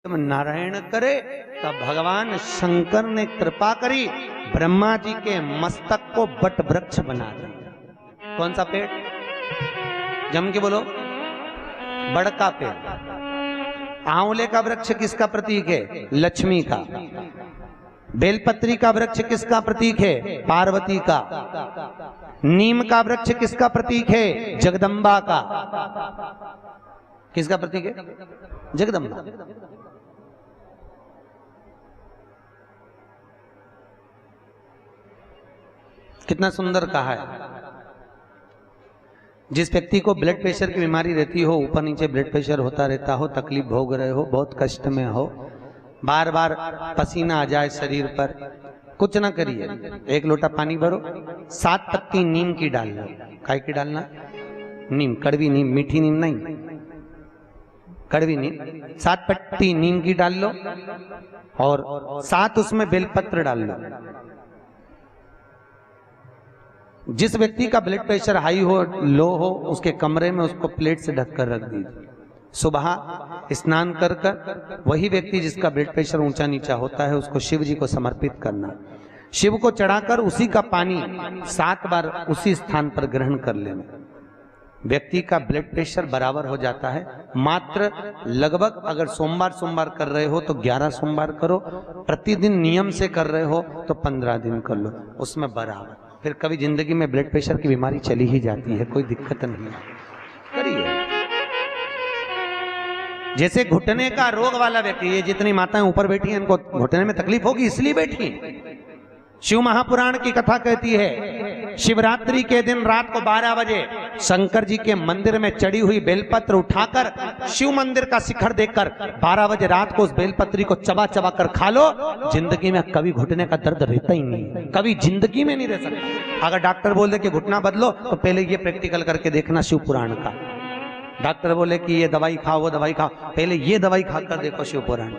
नारायण करे तब भगवान शंकर ने कृपा करी, ब्रह्मा जी के मस्तक को बट वृक्ष बना दिया। कौन सा पेड़? जम के बोलो। बड़का पेड़। आंवले का वृक्ष किसका प्रतीक है? लक्ष्मी का। बेलपत्री का वृक्ष किसका प्रतीक है? पार्वती का। नीम का वृक्ष किसका प्रतीक है? जगदम्बा का। किसका प्रतीक है? जगदम्बा। कितना सुंदर कहा है। जिस व्यक्ति को ब्लड प्रेशर की बीमारी रहती हो, ऊपर नीचे ब्लड प्रेशर होता रहता हो, तकलीफ भोग रहे हो, बहुत कष्ट में हो, बार बार पसीना आ जाए शरीर पर, कुछ ना करिए, एक लोटा पानी भरो, 7 पत्ती नीम की डाल लो। काय की डालना? नीम, कड़वी नीम, मीठी नीम नहीं, कड़वी नीम। 7 पत्ती नीम की डाल लो और 7 उसमें बेलपत्र डाल लो। जिस व्यक्ति का ब्लड प्रेशर हाई हो, लो हो, उसके कमरे में उसको प्लेट से ढककर रख दीजिए। सुबह स्नान कर कर वही व्यक्ति जिसका ब्लड प्रेशर ऊंचा नीचा होता है, उसको शिव जी को समर्पित करना। शिव को चढ़ाकर उसी का पानी 7 बार उसी स्थान पर ग्रहण कर लेना। व्यक्ति का ब्लड प्रेशर बराबर हो जाता है। मात्र लगभग अगर सोमवार कर रहे हो तो 11 सोमवार करो, प्रतिदिन नियम से कर रहे हो तो 15 दिन कर लो, उसमें बराबर। फिर कभी जिंदगी में ब्लड प्रेशर की बीमारी चली ही जाती है, कोई दिक्कत नहीं करिए। जैसे घुटने का रोग वाला व्यक्ति, ये जितनी माताएं ऊपर बैठी हैं, इनको घुटने में तकलीफ होगी इसलिए बैठी हैं। शिव महापुराण की कथा कहती है, शिवरात्रि के दिन रात को 12 बजे शंकर जी के मंदिर में चढ़ी हुई बेलपत्र उठाकर शिव मंदिर का शिखर देखकर 12 बजे रात को उस बेलपत्री को चबा चबा कर खा लो, जिंदगी में कभी घुटने का दर्द रहता ही नहीं, कभी जिंदगी में नहीं रह सकता। अगर डॉक्टर बोल दे कि घुटना बदलो तो पहले ये प्रैक्टिकल करके देखना शिव पुराण का। डॉक्टर बोले कि ये दवाई खाओ, वो दवाई खाओ, पहले ये दवाई खाकर देखो शिव पुराण।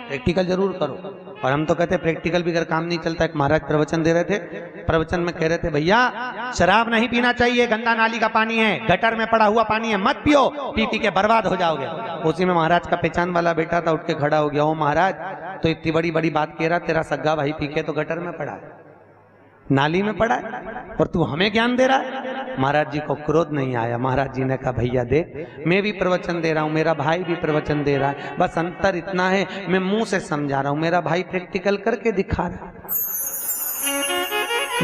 प्रैक्टिकल जरूर करो। और हम तो कहते प्रैक्टिकल भी अगर काम नहीं चलता। एक महाराज प्रवचन दे रहे थे, प्रवचन में कह रहे थे, भैया शराब नहीं पीना चाहिए, गंदा नाली का पानी है, गटर में पड़ा हुआ पानी है, मत पियो, पी पी के बर्बाद हो जाओगे। उसी में महाराज का पहचान वाला बेटा था, उठ के खड़ा हो गया, ओ महाराज तो इतनी बड़ी बड़ी बात कह रहा, तेरा सग्गा भाई पी के तो गटर में पड़ा है, नाली में पड़ा है, और तू हमें ज्ञान दे रहा है। महाराज जी को क्रोध नहीं आया। महाराज जी ने कहा, भैया देख, मैं भी प्रवचन दे रहा हूं, मेरा भाई भी प्रवचन दे रहा है, बस अंतर इतना है मैं मुंह से समझा रहा हूं, मेरा भाई प्रैक्टिकल करके दिखा रहा है।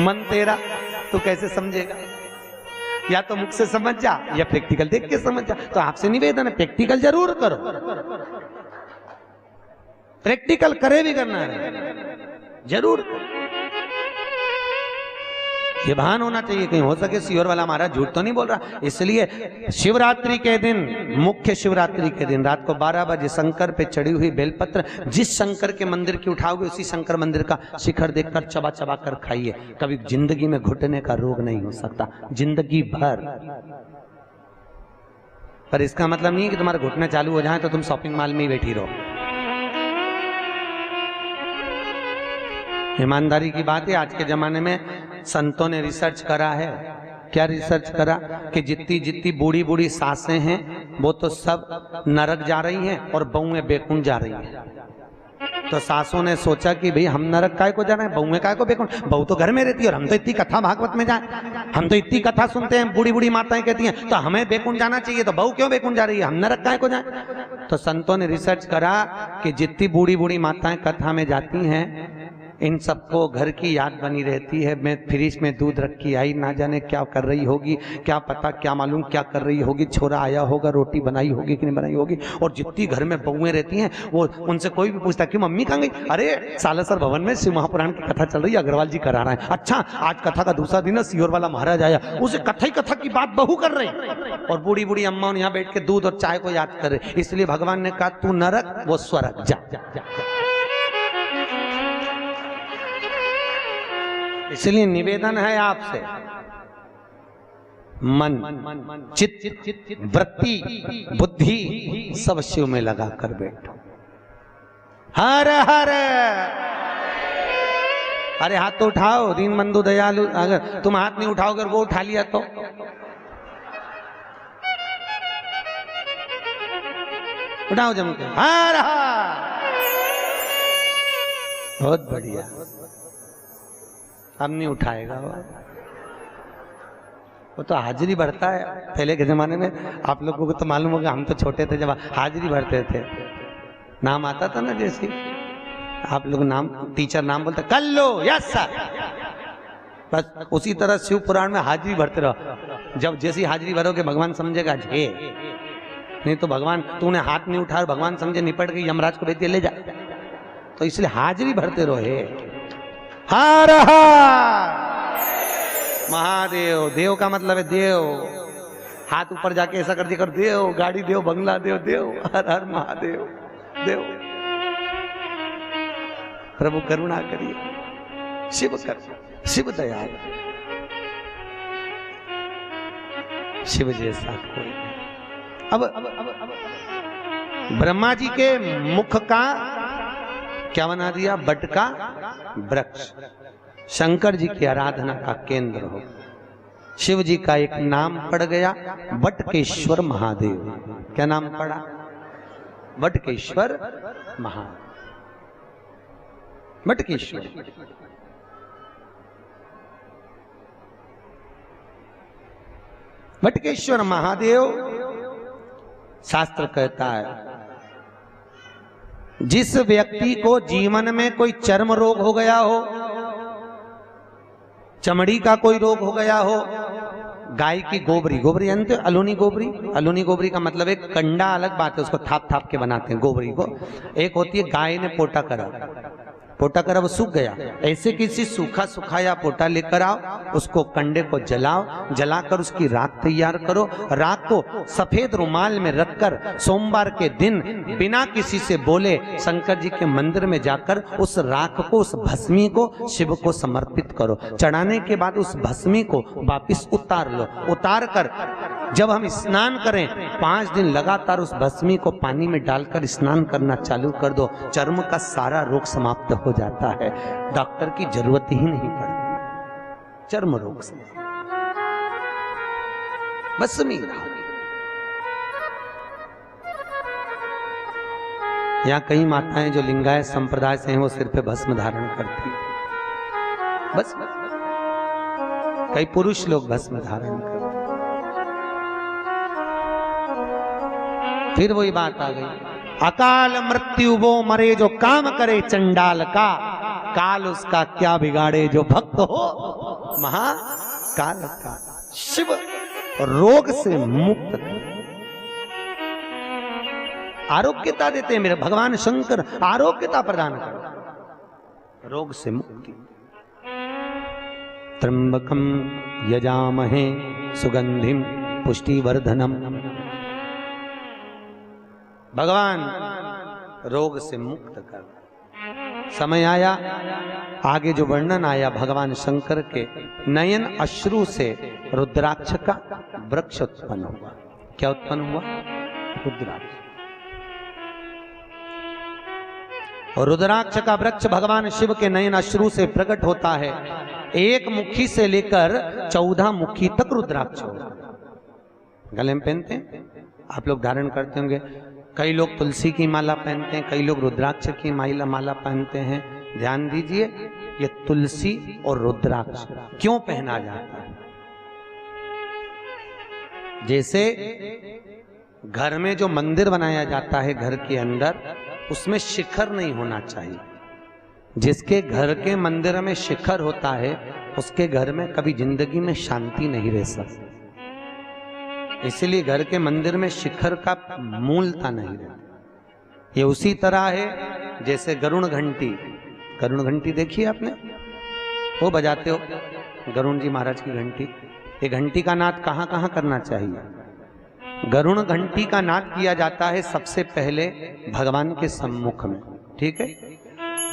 मन तेरा, तू कैसे समझेगा? या तो मुख से समझ जा या प्रैक्टिकल देख के समझ जा। तो आपसे निवेदन है, प्रैक्टिकल जरूर करो, प्रैक्टिकल करे भी करना है जरूर। ये भान होना चाहिए, कहीं हो सके सियोर वाला महाराज झूठ तो नहीं बोल रहा। इसलिए शिवरात्रि के दिन, मुख्य शिवरात्रि के दिन रात को 12 बजे शंकर पे चढ़ी हुई बेलपत्र जिस शंकर के मंदिर की उठाओगे, उसी शंकर मंदिर का शिखर देखकर चबा चबा कर खाइए। कभी जिंदगी में घुटने का रोग नहीं हो सकता, जिंदगी भर। पर इसका मतलब नहीं है कि तुम्हारे घुटने चालू हो जाए तो तुम शॉपिंग मॉल में ही बैठी रहो। ईमानदारी की बात है, आज के जमाने में संतों ने रिसर्च करा है। क्या रिसर्च करा? कि जितनी जितनी बूढ़ी बूढ़ी सासें हैं वो तो सब नरक जा रही हैं और बहुएं बेकुंठ जा रही हैं। तो सासों ने सोचा कि भाई हम नरक काय को जा रहे हैं, बहुएं काय को बेकुंठ? बहू तो घर में रहती है और हम तो इतनी कथा भागवत में जाए, हम तो इतनी कथा सुनते हैं, बूढ़ी बूढ़ी माताएं कहती हैं, तो हमें बेकुंठ जाना चाहिए, तो बहू क्यों बेकुंठ जा रही है, हम नरक काय को जाए? तो संतों ने रिसर्च करा कि जितनी बूढ़ी बूढ़ी माताएं कथा में जाती हैं, इन सबको घर की याद बनी रहती है। मैं फ्रिज में दूध रखी आई, ना जाने क्या कर रही होगी, क्या पता, क्या मालूम क्या कर रही होगी, छोरा आया होगा, रोटी बनाई होगी कि नहीं बनाई होगी। और जितनी घर में बहुएं रहती हैं, वो उनसे कोई भी पूछता कि मम्मी कहाँ गई? अरे सालासर भवन में शिव महापुराण की कथा चल रही है, अग्रवाल जी करा रहे हैं। अच्छा, आज कथा का दूसरा दिन है, सियोर वाला महाराज आया, उसे कथा की बात बहू कर रही, और बूढ़ी बूढ़ी अम्मा यहाँ बैठ के दूध और चाय को याद कर रहे। इसलिए भगवान ने कहा, तू नरक वो स्वर्ग जा। इसलिए निवेदन है आपसे, मन, चित्त, वृत्ति, बुद्धि सब शिव में लगा कर बैठो। हर हर। अरे हाथ तो उठाओ, दीन बंधु दयालु। अगर तुम हाथ नहीं उठाओगे, वो उठा लिया तो उठाओ जम के, हर हर। बहुत बढ़िया। अब नहीं उठाएगा वो तो हाजिरी भरता है। पहले के जमाने में आप लोगों को तो मालूम होगा, हम तो छोटे थे जब हाजिरी भरते थे, नाम आता था ना, जैसे आप लोग नाम, टीचर नाम बोलते कर लो, यस सर, बस उसी तरह शिव पुराण में हाजिरी भरते रहो। जब जैसी हाजिरी भरोगे भगवान समझेगा झे, नहीं तो भगवान, तूने हाथ नहीं उठाया, भगवान समझे निपट गई, यमराज को भेज दिया ले जा। तो इसलिए हाजिरी भरते रहो। हे हर हर महादेव। देव का मतलब है देव, हाथ ऊपर जाके ऐसा कर दिया कर, देव, गाड़ी देव, बंगला देव, देव, हर हर महादेव देव। प्रभु करुणा करिए, शिव कर, शिव दयाल, शिव जैसा कोई नहीं। अब ब्रह्मा जी के मुख का क्या बना दिया? बट का वृक्ष। शंकर जी की आराधना का केंद्र हो। शिव जी का एक नाम पड़ गया बटकेश्वर महादेव। क्या नाम पड़ा? बटकेश्वर महादेव। बटकेश्वर बटकेश्वर महादेव, शास्त्र कहता है जिस व्यक्ति को जीवन में कोई चर्म रोग हो गया हो, चमड़ी का कोई रोग हो गया हो, गाय की गोबरी, गोबरी जानते हो? अलूनी गोबरी। अलूनी गोबरी का मतलब एक कंडा अलग बात है, उसको थाप थाप के बनाते हैं गोबरी को। एक होती है गाय ने पोटा करा, पोटा करा वो सूख गया, ऐसे किसी सूखा सुखाया पोटा लेकर आओ, उसको कंडे को जलाओ, जलाकर उसकी राख तैयार करो। राख को सफेद रुमाल में रखकर सोमवार के दिन बिना किसी से बोले शंकर जी के मंदिर में जाकर उस राख को, उस भस्मी को शिव को समर्पित करो। चढ़ाने के बाद उस भस्मी को वापिस उतार लो। उतार कर जब हम स्नान करें 5 दिन लगातार उस भस्मी को पानी में डालकर स्नान करना चालू कर दो, चर्म का सारा रोग समाप्त हो जाता है। डॉक्टर की जरूरत ही नहीं पड़ती चर्म रोग से। भस्मी यहाँ कई माताएं जो लिंगायत संप्रदाय से हैं वो सिर पे भस्म धारण करती है। बस कई पुरुष लोग भस्म धारण करते। फिर वही बात आ गई, अकाल मृत्यु वो मरे जो काम करे चंडाल का, काल उसका क्या बिगाड़े जो भक्त हो महाकाल का। शिव रोग से मुक्त कर, आरोग्यता देते हैं। मेरे भगवान शंकर आरोग्यता प्रदान कर, रोग से मुक्ति। त्र्यंबकम यजामहे सुगंधिम पुष्टिवर्धनम। भगवान रोग से मुक्त कर। समय आया, आगे जो वर्णन आया भगवान शंकर के नयन अश्रु से रुद्राक्ष का वृक्ष उत्पन्न हुआ। क्या उत्पन्न हुआ? रुद्राक्ष। और रुद्राक्ष का वृक्ष भगवान शिव के नयन अश्रु से प्रकट होता है। एक मुखी से लेकर 14 मुखी तक रुद्राक्ष होगा। गले में पहनते हैं, आप लोग धारण करते होंगे। कई लोग तुलसी की माला पहनते हैं, कई लोग रुद्राक्ष की माला पहनते हैं। ध्यान दीजिए, ये तुलसी और रुद्राक्ष क्यों पहना जाता है? जैसे घर में जो मंदिर बनाया जाता है घर के अंदर, उसमें शिखर नहीं होना चाहिए। जिसके घर के मंदिर में शिखर होता है उसके घर में कभी जिंदगी में शांति नहीं रह सकती। इसलिए घर के मंदिर में शिखर का मूलता नहीं रहती। ये उसी तरह है जैसे गरुण घंटी। गरुण घंटी देखी आपने? वो बजाते हो गरुण जी महाराज की घंटी। ये घंटी का नाद कहाँ कहाँ करना चाहिए? गरुण घंटी का नाद किया जाता है सबसे पहले भगवान के सम्मुख में, ठीक है।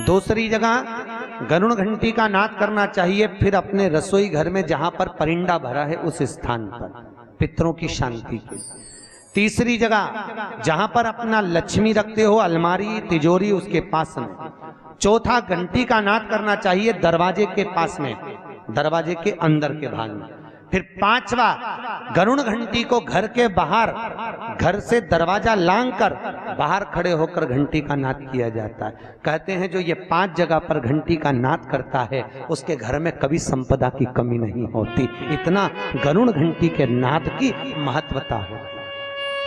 दूसरी जगह गरुण घंटी का नाद करना चाहिए फिर अपने रसोई घर में जहां पर परिंदा भरा है उस स्थान पर, पितरों की शांति के। तीसरी जगह जहां पर अपना लक्ष्मी रखते हो, अलमारी तिजोरी, उसके पास में। चौथा घंटी का नाद करना चाहिए दरवाजे के पास में, दरवाजे के अंदर के भाग में। फिर पांचवा, गरुड़ घंटी को घर के बाहर, घर से दरवाजा लांघकर बाहर खड़े होकर घंटी का नाद किया जाता है। कहते हैं जो ये 5 जगह पर घंटी का नाद करता है उसके घर में कभी संपदा की कमी नहीं होती। इतना गरुड़ घंटी के नाद की महत्वता है।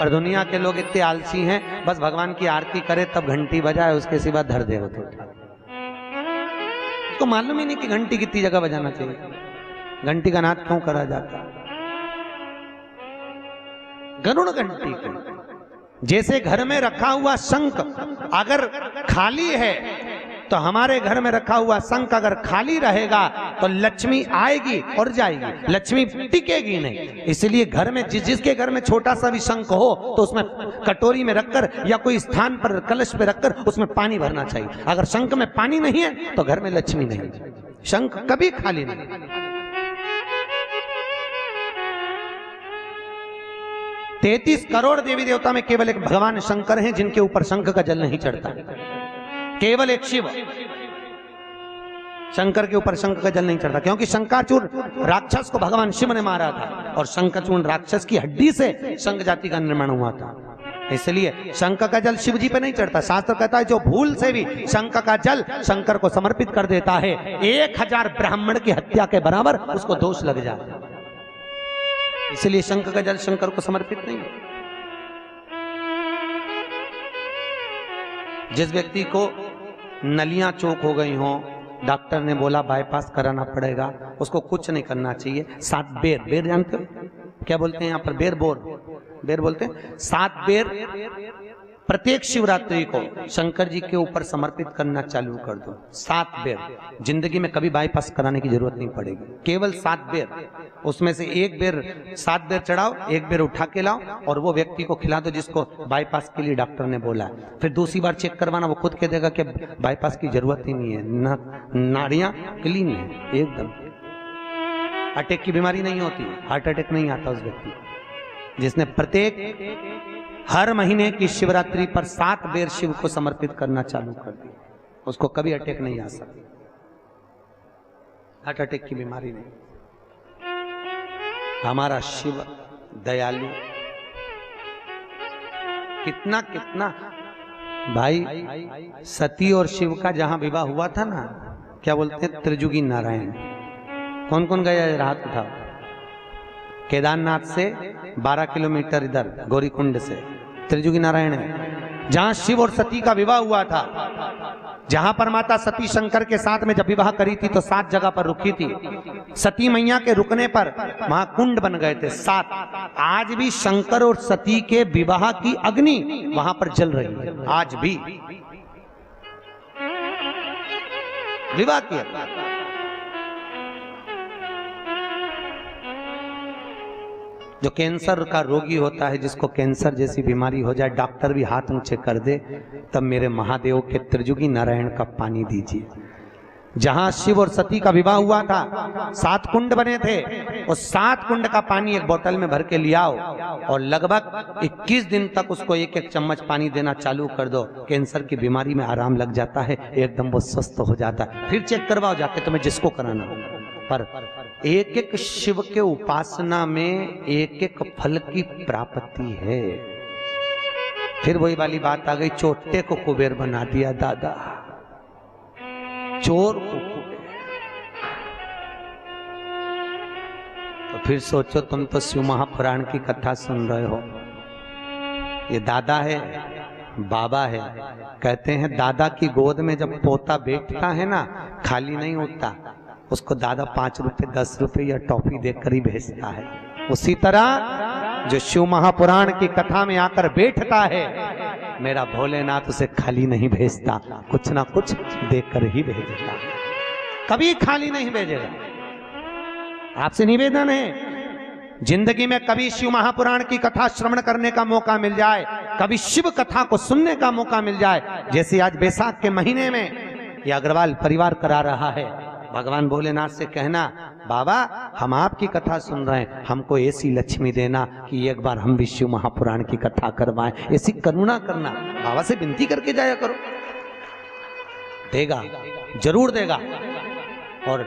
और दुनिया के लोग इतने आलसी हैं, बस भगवान की आरती करे तब घंटी बजाए, उसके सिवा धर दे होते। उसको मालूम ही नहीं कि घंटी कितनी जगह बजाना चाहिए, घंटी का नाद क्यों करा जाता। गरुड़ घंटी को जैसे घर में रखा हुआ शंख अगर खाली है तो हमारे घर में रखा हुआ शंख अगर खाली रहेगा तो लक्ष्मी आएगी और जाएगी, लक्ष्मी टिकेगी नहीं। इसलिए घर में जिसके घर में छोटा सा भी शंख हो तो उसमें कटोरी में रखकर या कोई स्थान पर कलश पे रखकर उसमें पानी भरना चाहिए। अगर शंख में पानी नहीं है तो घर में लक्ष्मी नहीं, शंख कभी खाली नहीं। 33 करोड़ देवी देवता में केवल एक भगवान शंकर हैं जिनके ऊपर शंख का जल नहीं चढ़ता। केवल एक शिव, शंकर के ऊपर शंख का जल नहीं चढ़ता, क्योंकि शंकाचूर राक्षस को भगवान शिव ने मारा था और शंकाचूर राक्षस की हड्डी से शंख जाति का निर्माण हुआ था। इसलिए शंख का जल शिव जी पे नहीं चढ़ता। शास्त्र कहता है जो भूल से भी शंख का जल शंकर को समर्पित कर देता है 1000 ब्राह्मण की हत्या के बराबर उसको दोष लग जाता है। इसलिए शंख का जल शंकर को समर्पित नहीं। जिस व्यक्ति को नलियां चौक हो गई हों, डॉक्टर ने बोला बाईपास कराना पड़ेगा, उसको कुछ नहीं करना चाहिए। 7 बेर, बेर जानते हो क्या बोलते हैं यहाँ पर? बेर, बेर बोलते हैं। 7 बेर प्रत्येक शिवरात्रि को शंकर जी के ऊपर समर्पित करना चालू कर दो। 7 बेर, जिंदगी में कभी बाईपास कराने की जरूरत नहीं पड़ेगी। केवल 7 बेर, उसमें से 1 बेर 7 बेर चढ़ाओ, 1 बेर उठा के लाओ और वो व्यक्ति को खिला दो जिसको बाईपास के लिए डॉक्टर ने बोला। फिर दूसरी बार चेक करवाना, वो खुद कह देगा कि बाईपास की जरूरत ही नहीं है, नाड़ियां क्लीन है एकदम। अटैक की बीमारी नहीं होती, हार्ट अटैक नहीं आता उस व्यक्ति को जिसने प्रत्येक हर महीने की शिवरात्रि पर 7 बेर शिव को समर्पित करना चालू कर दिया, उसको कभी अटैक नहीं आ सकती, हार्ट अटैक की बीमारी नहीं। हमारा शिव दयालु, कितना कितना भाई। सती और शिव का जहां विवाह हुआ था ना, क्या बोलते हैं, त्रिजुगी नारायण। कौन कौन गया रात उठाओ? केदारनाथ से 12 किलोमीटर इधर गौरीकुंड से त्रिजुगी नारायण है, जहां शिव और सती का विवाह हुआ था। जहां पर माता सती शंकर के साथ में जब विवाह करी थी तो 7 जगह पर रुकी थी। सती मैया के रुकने पर वहां कुंड बन गए थे 7। आज भी शंकर और सती के विवाह की अग्नि वहां पर जल रही है, आज भी विवाह किया। जो कैंसर का रोगी होता है, जिसको कैंसर जैसी बीमारी हो जाए, डॉक्टर भी हाथ ऊंचे कर दे, तब मेरे महादेव के त्रिजुगी नारायण का पानी दीजिए। जहां शिव और सती का विवाह हुआ था 7 कुंड बने थे, उस 7 कुंड का पानी एक बोतल में भर के लियाओ और लगभग 21 दिन तक उसको 1-1 चम्मच पानी देना चालू कर दो। कैंसर की बीमारी में आराम लग जाता है, एकदम वो स्वस्थ हो जाता है। फिर चेक करवाओ जाके, तुम्हें जिसको कराना हो। पर एक एक शिव के उपासना में एक एक फल की प्राप्ति है। फिर वही वाली बात आ गई, चोटे को कुबेर बना दिया दादा, चोर को कुबेर। तो फिर सोचो, तुम तो शिव महापुराण की कथा सुन रहे हो, ये दादा है बाबा है। कहते हैं दादा की गोद में जब पोता बैठता है ना, खाली नहीं उठता, उसको दादा 5 रुपए 10 रुपए या टॉफी देकर ही भेजता है। उसी तरह जो शिव महापुराण की कथा में आकर बैठता है, मेरा भोलेनाथ उसे खाली नहीं भेजता, कुछ ना कुछ देकर ही भेजता, कभी खाली नहीं भेजेगा। आपसे निवेदन है, जिंदगी में कभी शिव महापुराण की कथा श्रवण करने का मौका मिल जाए, कभी शिव कथा को सुनने का मौका मिल जाए, जैसे आज बैसाख के महीने में यह अग्रवाल परिवार करा रहा है, भगवान भोलेनाथ से कहना, बाबा हम आपकी कथा सुन रहे हैं, हमको ऐसी लक्ष्मी देना कि एक बार हम भी शिव महापुराण की कथा करवाएं, ऐसी करुणा करना। बाबा से विनती करके जाया करो, देगा, जरूर देगा। और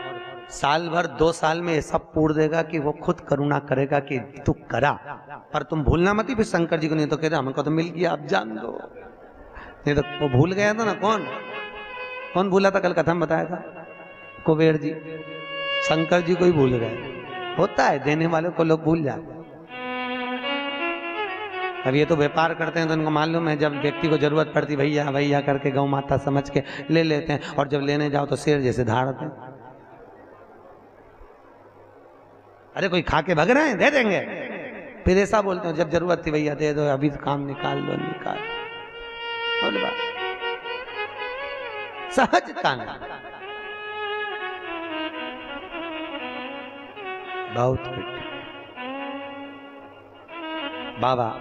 साल भर 2 साल में ऐसा पूर देगा कि वो खुद करुणा करेगा कि तू करा, पर तुम भूलना मत ही फिर शंकर जी को, नहीं तो कहते हमको तो मिल गया अब जान दो। नहीं तो वो भूल गया था ना, कौन भूला था? कल कथा में बताया था, कुबेर जी शंकर जी को ही भूल गए। होता है, देने वाले को लोग भूल जाते हैं। अब ये तो व्यापार करते हैं तो इनको मालूम है, जब व्यक्ति को जरूरत पड़ती भैया भैया करके गौ माता समझ के ले लेते हैं, और जब लेने जाओ तो शेर जैसे धाड़ते हैं। अरे कोई खा के भग रहे हैं, दे देंगे, फिर ऐसा बोलते हैं जब जरूरत थी भैया दे दो, अभी काम निकाल लो, निकाल बोल बात सहजता नहीं। बहुत बाबा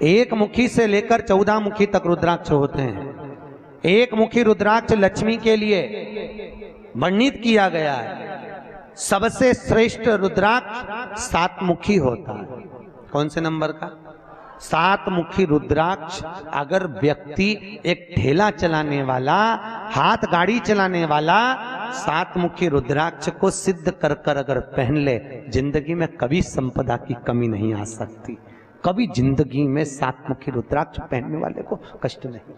एक मुखी से लेकर 14 मुखी तक रुद्राक्ष होते हैं। एक मुखी रुद्राक्ष लक्ष्मी के लिए वर्णित किया गया है। सबसे श्रेष्ठ रुद्राक्ष 7 मुखी होता है। कौन से नंबर का? 7 मुखी रुद्राक्ष। अगर व्यक्ति एक ठेला चलाने वाला, हाथ गाड़ी चलाने वाला 7 मुखी रुद्राक्ष को सिद्ध कर कर अगर पहन ले, जिंदगी में कभी संपदा की कमी नहीं आ सकती। कभी जिंदगी में 7 मुखी रुद्राक्ष पहनने वाले को कष्ट नहीं।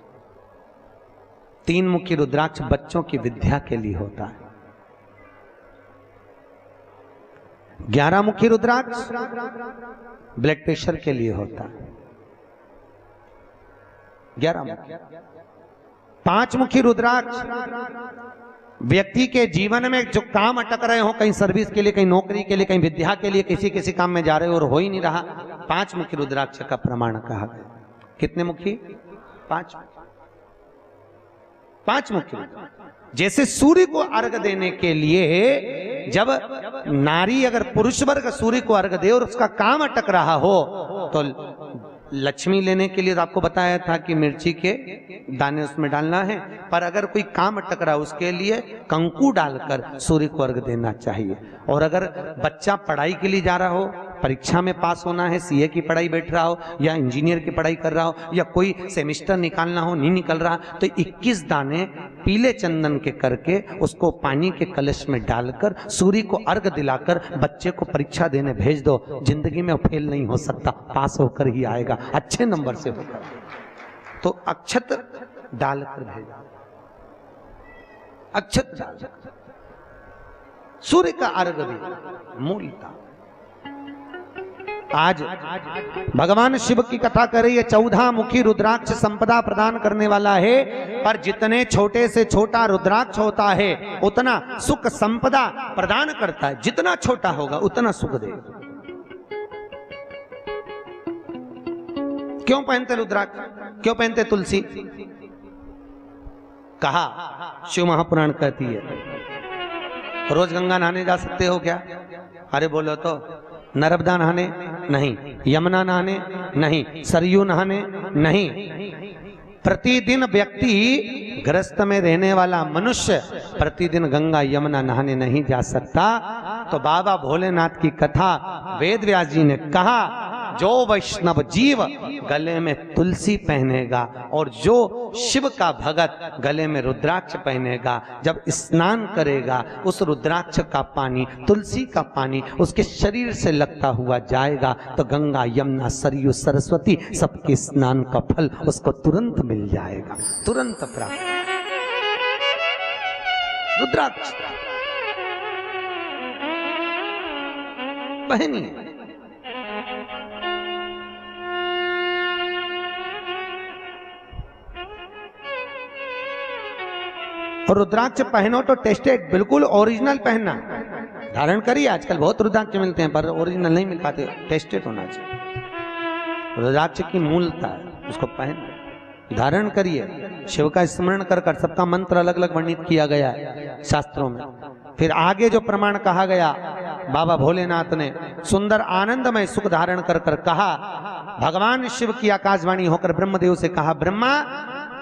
3 मुखी रुद्राक्ष बच्चों की विद्या के लिए होता है। 11 मुखी रुद्राक्ष ब्लड प्रेशर के लिए होता है। 11 मुखी। 5 मुखी रुद्राक्ष व्यक्ति के जीवन में जो काम अटक रहे हो, कहीं सर्विस के लिए, कहीं नौकरी के लिए, कहीं विद्या के लिए, किसी काम में जा रहे हो और हो ही नहीं रहा, 5 मुखी रुद्राक्ष का प्रमाण कहा गया। कितने मुखी? 5 मुखी। जैसे सूर्य को अर्घ देने के लिए जब नारी अगर पुरुष वर्ग सूर्य को अर्घ दे और उसका काम अटक रहा हो, तो लक्ष्मी लेने के लिए तो आपको बताया था कि मिर्ची के दाने उसमें डालना है, पर अगर कोई काम अटक रहा है उसके लिए कंकु डालकर सूर्य को अर्घ देना चाहिए। और अगर बच्चा पढ़ाई के लिए जा रहा हो, परीक्षा में पास होना है, सीए की पढ़ाई बैठ रहा हो या इंजीनियर की पढ़ाई कर रहा हो, या कोई सेमेस्टर निकालना हो, नहीं निकल रहा, तो 21 दाने पीले चंदन के करके उसको पानी के कलश में डालकर सूर्य को अर्घ दिलाकर बच्चे को परीक्षा देने भेज दो। जिंदगी में फेल नहीं हो सकता, पास होकर ही आएगा, अच्छे नंबर से होकर। तो अक्षत डालकर भेजा, अक्षत डाल, सूर्य का अर्घ भी मूलता। आज भगवान शिव की कथा कर रही है। 14 मुखी रुद्राक्ष संपदा प्रदान करने वाला है, पर जितने छोटे से छोटा रुद्राक्ष होता है उतना सुख संपदा प्रदान करता है। जितना छोटा होगा उतना सुख देगा। क्यों पहनते रुद्राक्ष? क्यों पहनते तुलसी? कहा शिव महापुराण कहती है, रोज गंगा नहाने जा सकते हो क्या? अरे बोलो तो। नर्मदा नहाने नहीं, यमुना नहाने नहीं, सरयू नहाने नहीं। प्रतिदिन व्यक्ति गृहस्थ में रहने वाला मनुष्य प्रतिदिन गंगा यमुना नहाने नहीं जा सकता। तो बाबा भोलेनाथ की कथा वेद व्यास जी ने कहा, जो वैष्णव जीव गले में तुलसी पहनेगा और जो शिव का भगत गले में रुद्राक्ष पहनेगा, जब स्नान करेगा उस रुद्राक्ष का पानी, तुलसी का पानी उसके शरीर से लगता हुआ जाएगा, तो गंगा यमुना सरयू सरस्वती सबके स्नान का फल उसको तुरंत मिल जाएगा, तुरंत प्राप्त। रुद्राक्ष पहनिए। और रुद्राक्ष पहनो तो टेस्टेड, बिल्कुल ओरिजिनल पहनना। धारण करिए, आजकल बहुत रुद्राक्ष मिलते हैं पर ओरिजिनल नहीं मिल पाते, टेस्टेड होना चाहिए। रुद्राक्ष की मूलता है, उसको पहन धारण करिए। शिव का स्मरण कर कर, सबका मंत्र अलग अलग वर्णित किया गया है शास्त्रों में। फिर आगे जो प्रमाण कहा गया, बाबा भोलेनाथ ने सुंदर आनंदमय सुख धारण कर कर कहा। भगवान शिव की आकाशवाणी होकर ब्रह्मदेव से कहा, ब्रह्मा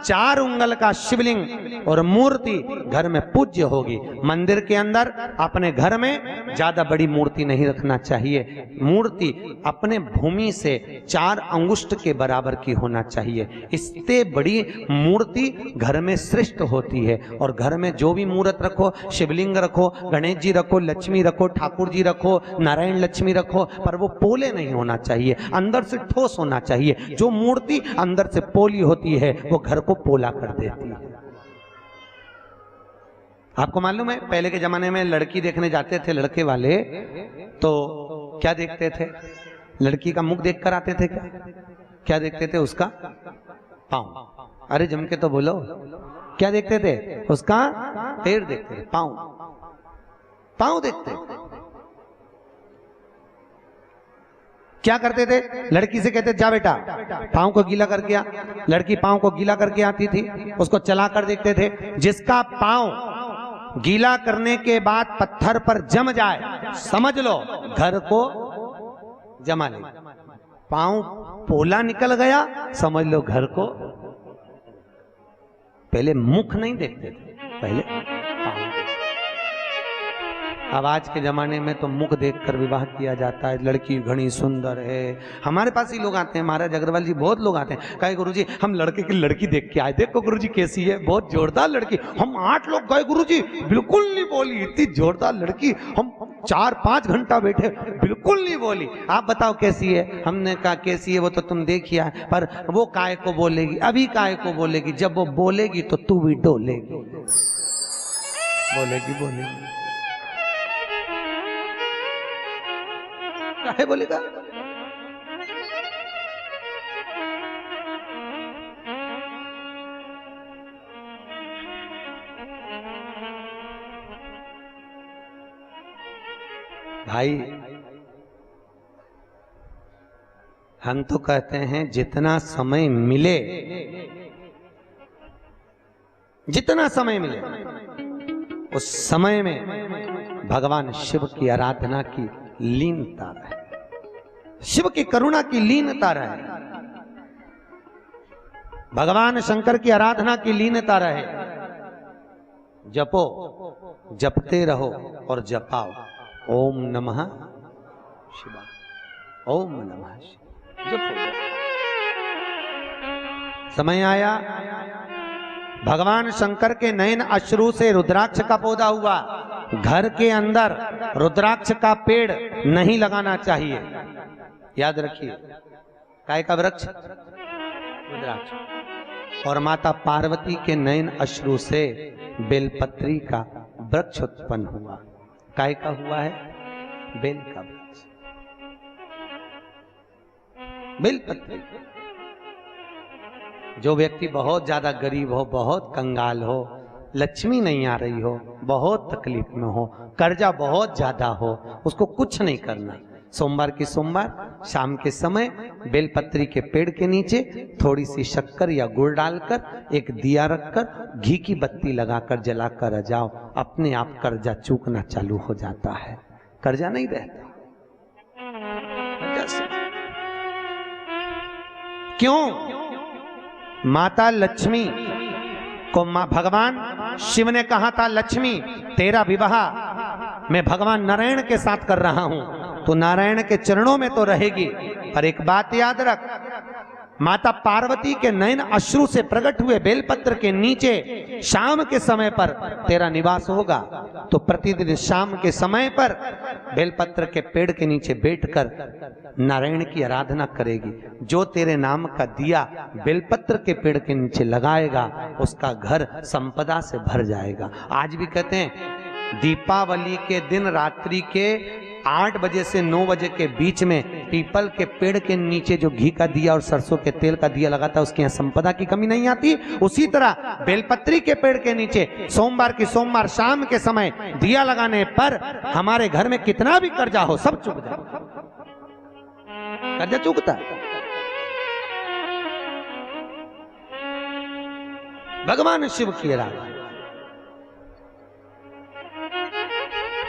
4 उंगल का शिवलिंग और मूर्ति घर में पूज्य होगी। मंदिर के अंदर अपने घर में ज्यादा बड़ी मूर्ति नहीं रखना चाहिए। मूर्ति अपने भूमि से 4 अंगुष्ठ के बराबर की होना चाहिए। इससे बड़ी मूर्ति घर में श्रेष्ठ होती है। और घर में जो भी मूर्त रखो, शिवलिंग रखो, गणेश जी रखो, लक्ष्मी रखो, ठाकुर जी रखो, नारायण लक्ष्मी रखो, पर वो पोले नहीं होना चाहिए, अंदर से ठोस होना चाहिए। जो मूर्ति अंदर से पोली होती है वो घर को पोला कर देती है। आपको मालूम है पहले के जमाने में लड़की देखने जाते थे लड़के वाले, तो क्या देखते थे? लड़की का मुख देख कर आते थे। क्या देखते थे? उसका पाँव। अरे जम के तो बोलो, क्या देखते थे? उसका पैर देखते थे, पाँव देखते थे। क्या करते थे? लड़की से कहते जा बेटा पाँव को गीला करके आ। लड़की पाँव को गीला करके आती थी, उसको चला कर देखते थे। जिसका पाँव गीला करने के बाद पत्थर पर जम जाए, समझ लो घर को जमा ले। पाँव पोला निकल गया, समझ लो घर को। पहले मुख नहीं देखते थे, पहले पाँव। अब आज के जमाने में तो मुख देखकर विवाह किया जाता है। लड़की घनी सुंदर है। हमारे पास ही लोग आते हैं, महाराज अग्रवाल जी, बहुत लोग आते हैं, कहे गुरुजी हम लड़के की लड़की देख के आए, देखो गुरुजी कैसी है, बहुत जोरदार लड़की। हम 8 लोग गए गुरुजी, बिल्कुल नहीं बोली, इतनी जोरदार लड़की। हम 4-5 घंटा बैठे, बिल्कुल नहीं बोली। आप बताओ कैसी है? हमने कहा कैसी है वो तो तुम देखिए, पर वो काय को बोलेगी, अभी काय को बोलेगी, जब वो बोलेगी तो तू भी डोलेगी। बोलेगी क्या बोलेगा? भाई हम तो कहते हैं जितना समय मिले, जितना समय मिले उस समय में भगवान शिव की आराधना की लीनता रहे, शिव की करुणा की लीनता रहे, भगवान शंकर की आराधना की लीनता रहे। जपो, जपते रहो और जपाओ। ओम नमः शिवाय, ओम नमः शिवाय। जपो। समय आया, भगवान शंकर के नयन अश्रु से रुद्राक्ष का पौधा हुआ। घर के अंदर रुद्राक्ष का पेड़ नहीं लगाना चाहिए, याद रखिए। काय का वृक्ष? रुद्राक्ष। और माता पार्वती के नयन अश्रु से बेलपत्री का वृक्ष उत्पन्न हुआ। काय का हुआ है? बेल का वृक्ष, बेलपत्री। जो व्यक्ति बहुत ज्यादा गरीब हो, बहुत कंगाल हो, लक्ष्मी नहीं आ रही हो, बहुत तकलीफ में हो, कर्जा बहुत ज्यादा हो, उसको कुछ नहीं करना। सोमवार की सोमवार शाम के समय बेलपत्री के पेड़ के नीचे थोड़ी सी शक्कर या गुड़ डालकर एक दिया रखकर घी की बत्ती लगाकर जलाकर जाओ, अपने आप कर्जा चूकना चालू हो जाता है। कर्जा नहीं रहता। क्यों? माता लक्ष्मी को भगवान शिव ने कहा था, लक्ष्मी तेरा विवाह मैं भगवान नारायण के साथ कर रहा हूं, तो नारायण के चरणों में तो रहेगी। पर एक बात याद रख, माता पार्वती के नयन अश्रु से प्रकट हुए बेलपत्र के नीचे शाम के समय पर तेरा निवास होगा। तो प्रतिदिन शाम के समय पर बेलपत्र के पेड़ के नीचे बैठकर नारायण की आराधना करेगी। जो तेरे नाम का दिया बेलपत्र के पेड़ के नीचे लगाएगा, उसका घर संपदा से भर जाएगा। आज भी कहते हैं दीपावली के दिन रात्रि के 8 बजे से 9 बजे के बीच में पीपल के पेड़ के नीचे जो घी का दिया और सरसों के तेल का दिया लगाता है, उसके यहाँ संपदा की कमी नहीं आती। उसी तरह बेलपत्री के पेड़ के नीचे सोमवार की सोमवार शाम के समय दिया लगाने पर हमारे घर में कितना भी कर्जा हो सब चूक जाए। कर्जा चूकता है। भगवान शिव की आराधना।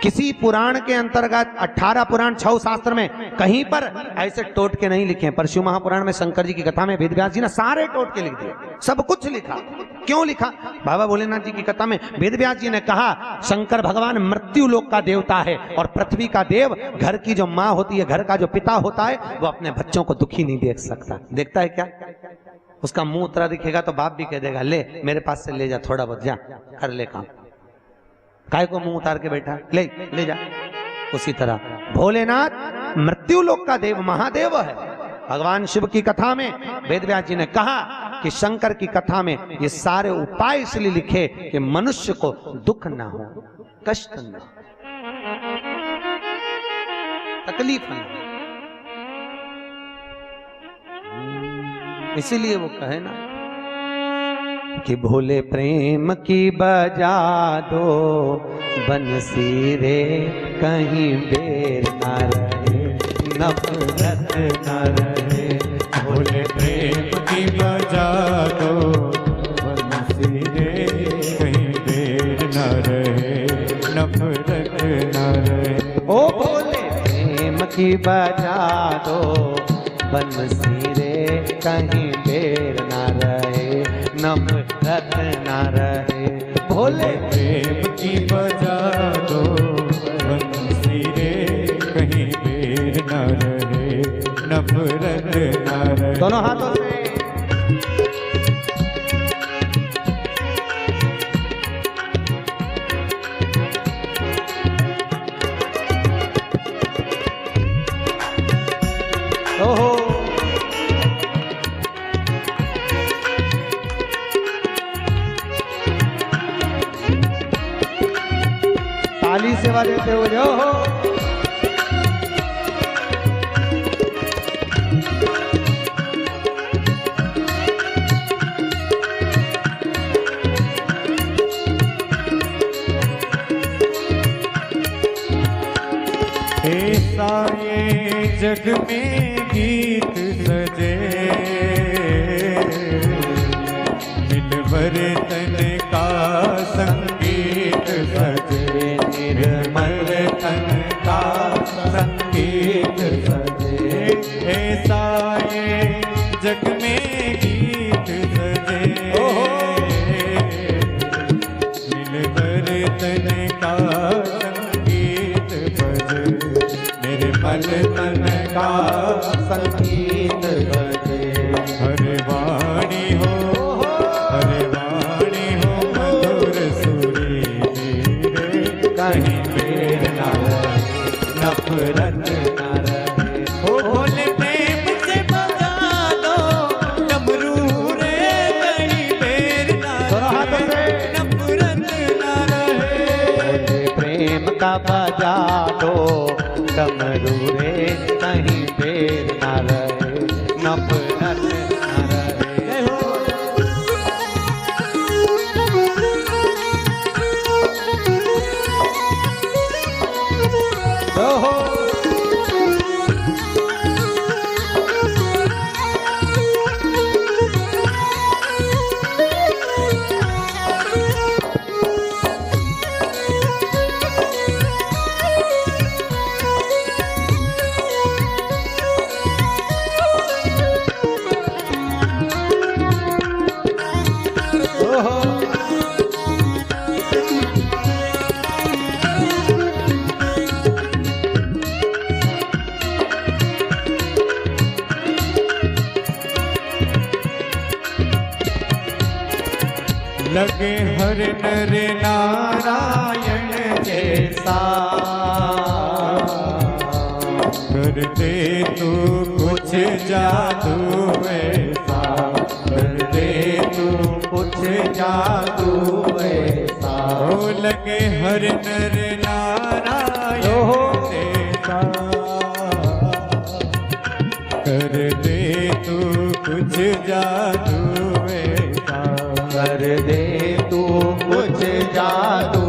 किसी पुराण के अंतर्गत 18 पुराण 6 शास्त्र में कहीं पर ऐसे टोट के नहीं लिखे। पर शिव महापुराण में शंकर जी की कथा में वेदव्यास जी ने सारे टोट के लिख दिए, सब कुछ लिखा। क्यों लिखा? बाबा भोलेनाथ जी की कथा में वेदव्यास जी ने कहा शंकर भगवान मृत्यु लोक का देवता है और पृथ्वी का देव घर की जो माँ होती है, घर का जो पिता होता है, वो अपने बच्चों को दुखी नहीं देख सकता। देखता है क्या? उसका मुंह उतरा दिखेगा तो बाप भी कह देगा ले मेरे पास से ले जा, थोड़ा बहुत जा कर ले काम। काय को मुंह उतार के बैठा, ले जा। उसी तरह भोलेनाथ मृत्यु लोक का देव महादेव है। भगवान शिव की कथा में वेदव्यास जी ने कहा कि शंकर की कथा में ये सारे उपाय इसलिए लिखे कि मनुष्य को दुख ना हो, कष्ट ना हो, तकलीफ ना हो। इसीलिए वो कहे ना कि भोले प्रेम की बजा दो बंसी रे, कहीं बेर ना रहे, नफरत ना रहे। भोले प्रेम की बजा दो बंसी रे, कहीं बेर ना रहे, नफरत ना रहे। ओ भोले प्रेम की बजा दो बंसी रे, कहीं बेर ना रहे, नफरत ना रहे। भोले प्रेम की बजा दो बंसी रे, कहीं बेर ना रहे, नफरत ना रहे। दोनों हाथों से ओहो ताली सेवा देते हुए जो हो। ऐसा ये जग में गीत सजे, मिलवर तन का संगीत सजे, निर्मल तन का संगीत सजे। ऐसा ये जग में गीत सजे, मिलवर तन का संगीत बजे, निर्मल तन का संगीत बजे। हरे वाणी हो, हरे वाणी हो मधुर सुरीली रे, कहीं बेर ना रहे, नफरत ना रहे। ओ भोले प्रेम से बजा दो डमरू रे, कहीं बेर ना रहे, नफरत ना रहे। भोले प्रेम का बजा दो डमरू रे, कहीं बेर ना रहे, नफरत ना रहे। ओहो लगे हर नर नारायण जैसा, कर दे तू कुछ जादू ऐसा, कर दे तू कुछ जादू ऐसा। ओ लगे हर नर नारायण जैसा, कर दे तू कुछ जादू ऐसा, कर दे तू कुछ जादू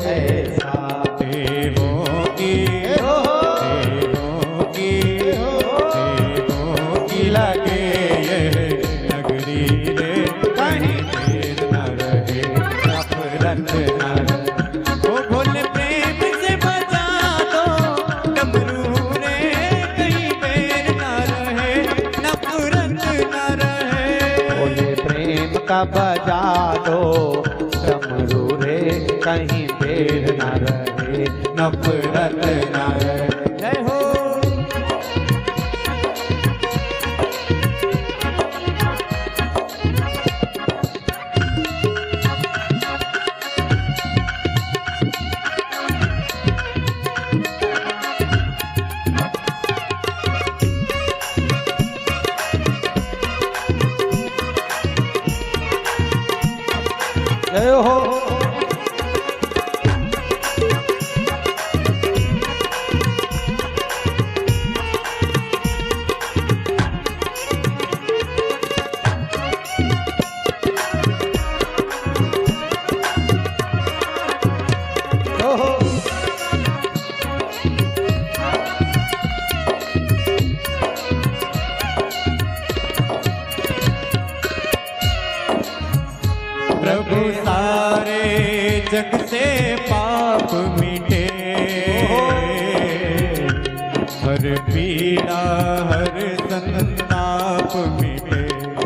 ऐसा। देवों की लगे यह नगरी रे, कहीं देर न रहे, नफरत न रहे। ओ भोले प्रेम से प्रेम का बजा दो डमरू रे, कहीं देर न रहे, नफरत न रहे। जय हो। जय हो। प्रभु सारे जग से पाप मिटे, हर पीड़ा हर संताप मिटे,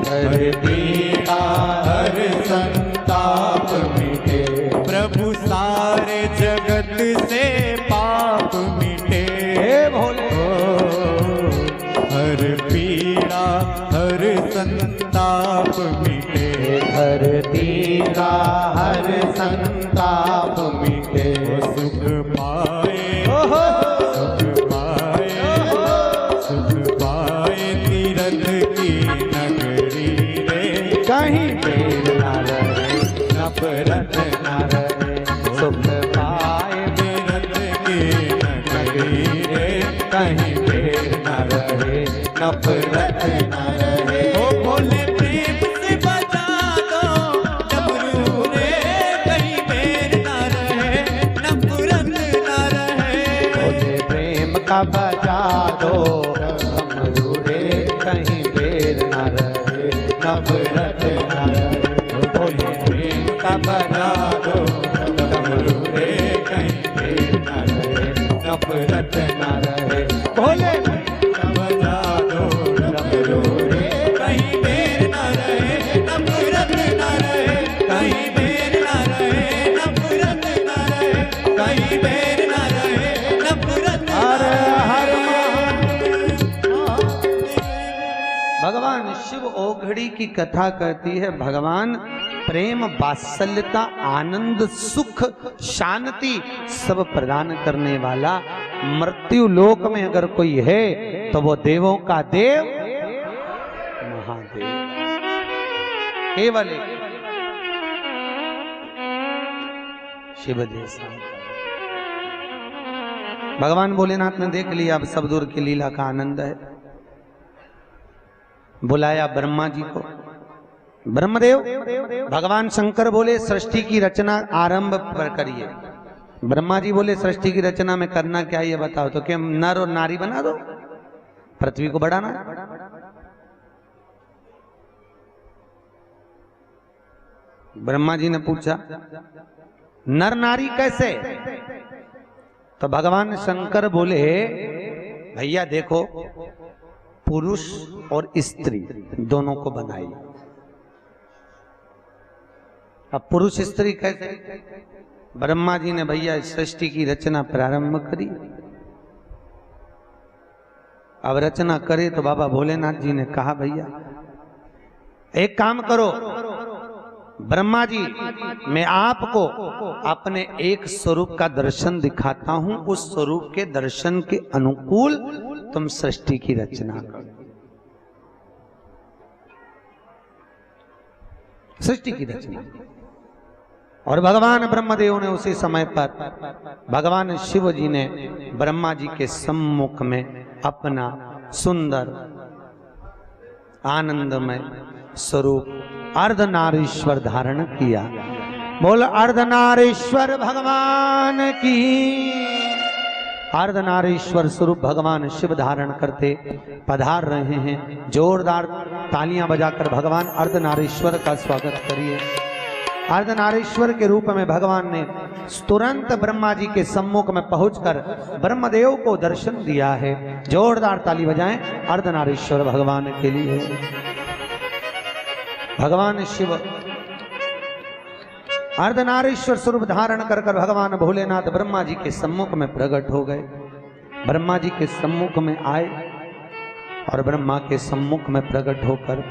हर पीड़ा हर संताप मिटे। प्रभु सारे जगत से पाप मिटे, हे भोले। हर पीड़ा हर संताप मिटे, हर पीड़ा हर संताप मिटे। सुख पाए सुख पाए सुख पाए तीरथ की नगरी रे, कहीं देर न रहे, नफरत न रहे। सुख पाए तीरथ की नगरी रे, कहीं देर न रहे, नफरत न रहे। ओ भोले प्रेम से बजा दो डमरू रे, कहीं देर न रहे, नफरत न रहे। भोले प्रेम का बजा दो डमरू रे, कहीं देर न रहे, नफरत न रहे। भोले प्रेम का बजा दो डमरू रे, कहीं देर न रहे, नफरत न रहे। भोले बजा दो डमरू रे, कहीं देर न रहे, नफरत न रहे, कहीं देर न रहे, नफरत न रहे, कहीं देर न रहे, नफरत न हर हर रहे। भगवान शिव ओघड़ी की कथा कहती है, भगवान प्रेम वात्सल्यता आनंद सुख शांति सब प्रदान करने वाला मृत्यु लोक में अगर कोई है तो वो देवों का देव महादेव केवल एक शिव जैसा। भगवान भोलेनाथ ने देख लिया अब सब दूर की लीला का आनंद है। बुलाया ब्रह्मा जी को। ब्रह्मदेव, भगवान शंकर बोले सृष्टि की रचना आरंभ पर करिए। ब्रह्मा जी बोले सृष्टि की रचना में करना क्या ये बताओ। तो क्या नर और नारी बना दो, पृथ्वी को बढ़ाना। ब्रह्मा जी ने पूछा नर नारी कैसे। तो भगवान शंकर बोले भैया देखो, पुरुष और स्त्री दोनों को बनाई। अब पुरुष स्त्री कैसे। ब्रह्मा जी ने भैया सृष्टि की रचना प्रारंभ करी। अब रचना करे तो बाबा भोलेनाथ जी ने कहा भैया एक काम करो, ब्रह्मा जी मैं आपको अपने एक स्वरूप का दर्शन दिखाता हूं, उस स्वरूप के दर्शन के अनुकूल तुम सृष्टि की रचना करो। सृष्टि की रचना। और भगवान ब्रह्मदेव ने उसी समय पर भगवान शिव जी ने ब्रह्मा जी के सम्मुख में अपना सुंदर आनंदमय स्वरूप अर्धनारीश्वर धारण किया। बोल अर्धनारीश्वर भगवान की। अर्धनारीश्वर स्वरूप भगवान शिव धारण करते पधार रहे हैं। जोरदार तालियां बजाकर भगवान अर्धनारीश्वर का स्वागत करिए। अर्धनारीश्वर के रूप में भगवान ने तुरंत ब्रह्मा जी के सम्मुख में पहुंचकर ब्रह्मदेव को दर्शन दिया है। जोरदार ताली बजाएं अर्धनारीश्वर भगवान के लिए। भगवान शिव अर्धनारीश्वर स्वरूप धारण कर कर भगवान भोलेनाथ ब्रह्मा जी के सम्मुख में प्रकट हो गए। ब्रह्मा जी के सम्मुख में आए और ब्रह्मा के सम्मुख में प्रकट होकर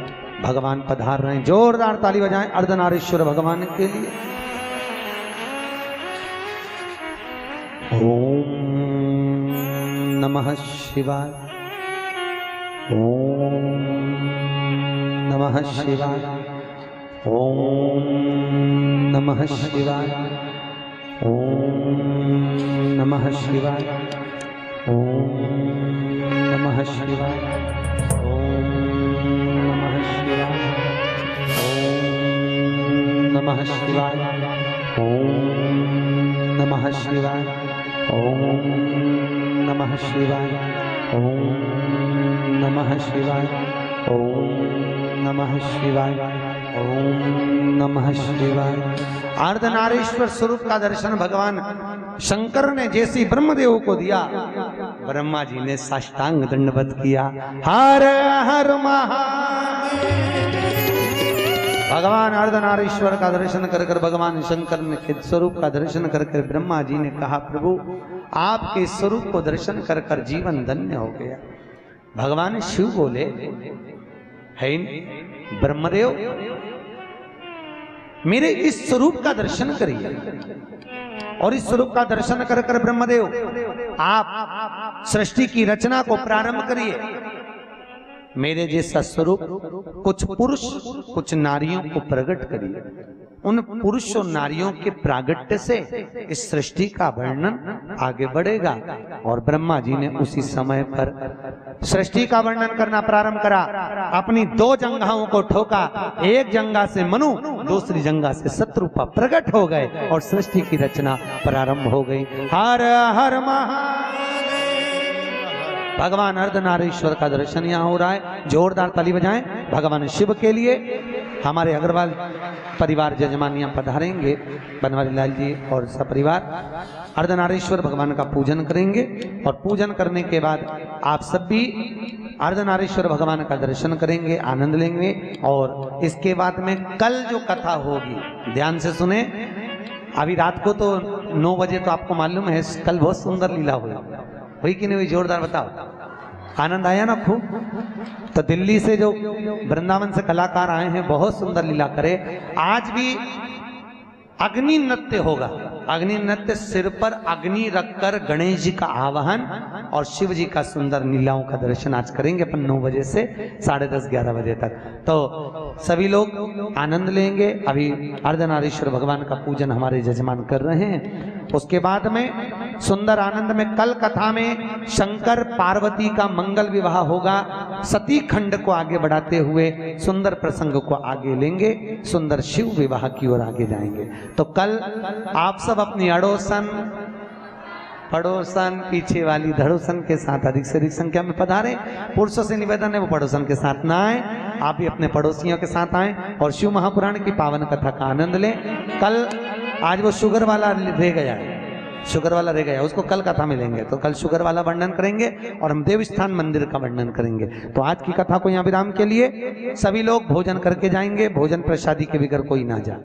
भगवान पधार रहे हैं। जोरदार ताली बजाएं अर्धनारीश्वर भगवान के लिए। ओम नमः शिवाय, ओम नमः शिवाय, ओम नमः शिवाय, ओम नमः शिवाय, ओम नमः शिवाय, ओम नमः शिवाय, ओम नमः शिवाय, ओम नमः शिवाय, ओम नमः शिवाय, ओम नमः शिवाय, ओम नमः शिवाय, ओम नमः शिवाय। अर्धनारीश्वर स्वरूप का दर्शन भगवान शंकर ने जैसी ब्रह्मदेव को दिया, ब्रह्मा जी ने साष्टांग दंडवत किया। हर हर महादेव। भगवान अर्धनारीश्वर का दर्शन कर कर भगवान शंकर ने के स्वरूप का दर्शन कर कर ब्रह्मा जी ने कहा, प्रभु आपके स्वरूप को दर्शन कर कर जीवन धन्य हो गया। भगवान शिव बोले, है ब्रह्मदेव मेरे इस स्वरूप का दर्शन करिए। और इस स्वरूप का दर्शन कर कर ब्रह्मदेव आप सृष्टि की रचना को प्रारंभ करिए। मेरे जैसा स्वरूप कुछ पुरुष कुछ नारियों को प्रकट करिए। उन पुरुष और नारियों के प्रागट्य से इस सृष्टि का वर्णन आगे बढ़ेगा। और ब्रह्मा जी ने उसी समय पर सृष्टि का वर्णन करना प्रारंभ करा। अपनी दो जंघाओं को ठोका, एक जंघा से मनु, दूसरी जंघा से शत्रुपा प्रकट हो गए और सृष्टि की रचना प्रारंभ हो गई। हर हर महादेव। भगवान अर्धनारीश्वर का दर्शन यहाँ हो रहा है। जोरदार ताली बजाएं भगवान शिव के लिए। हमारे अग्रवाल परिवार जजमान यहाँ पधारेंगे, बनवारी लाल जी और सपरिवार अर्धनारीश्वर भगवान का पूजन करेंगे। और पूजन करने के बाद आप सब भी अर्धनारीश्वर भगवान का दर्शन करेंगे, आनंद लेंगे। और इसके बाद में कल जो कथा होगी ध्यान से सुने। अभी रात को तो 9 बजे तो आपको मालूम है कल बहुत सुंदर लीला हुई कि नहीं हुई? जोरदार बताओ। आनंद आया ना खूब? तो दिल्ली से जो वृंदावन से कलाकार आए हैं बहुत सुंदर लीला करे। आज भी अग्नि नृत्य होगा। अग्नि नृत्य सिर पर अग्नि रखकर गणेश जी का आवाहन और शिव जी का सुंदर लीलाओं का दर्शन आज करेंगे अपन 9 बजे से 10:30-11 बजे तक। तो सभी लोग आनंद लेंगे। अभी अर्धनारीश्वर भगवान का पूजन हमारे जजमान कर रहे हैं। उसके बाद में सुंदर आनंद में कल कथा में शंकर पार्वती का मंगल विवाह होगा। सती खंड को आगे बढ़ाते हुए सुंदर प्रसंग को आगे लेंगे, सुंदर शिव विवाह की ओर आगे जाएंगे। तो कल आप सब अपनी अड़ोसन पड़ोसन पीछे वाली धड़ोसन के साथ अधिक से अधिक संख्या में पधारें। पुरुषों से निवेदन है वो पड़ोसन के साथ ना आए, आप भी अपने पड़ोसियों के साथ आएं और शिव महापुराण की पावन कथा का आनंद लें। कल आज वो शुगर वाला रह गया है, शुगर वाला रह गया, उसको कल कथा में लेंगे। तो कल शुगर वाला वर्णन करेंगे और हम देवस्थान मंदिर का वर्णन करेंगे। तो आज की कथा को यहाँ विराम के लिए सभी लोग भोजन करके जाएंगे। भोजन प्रसादी के बगैर कोई ना जाए।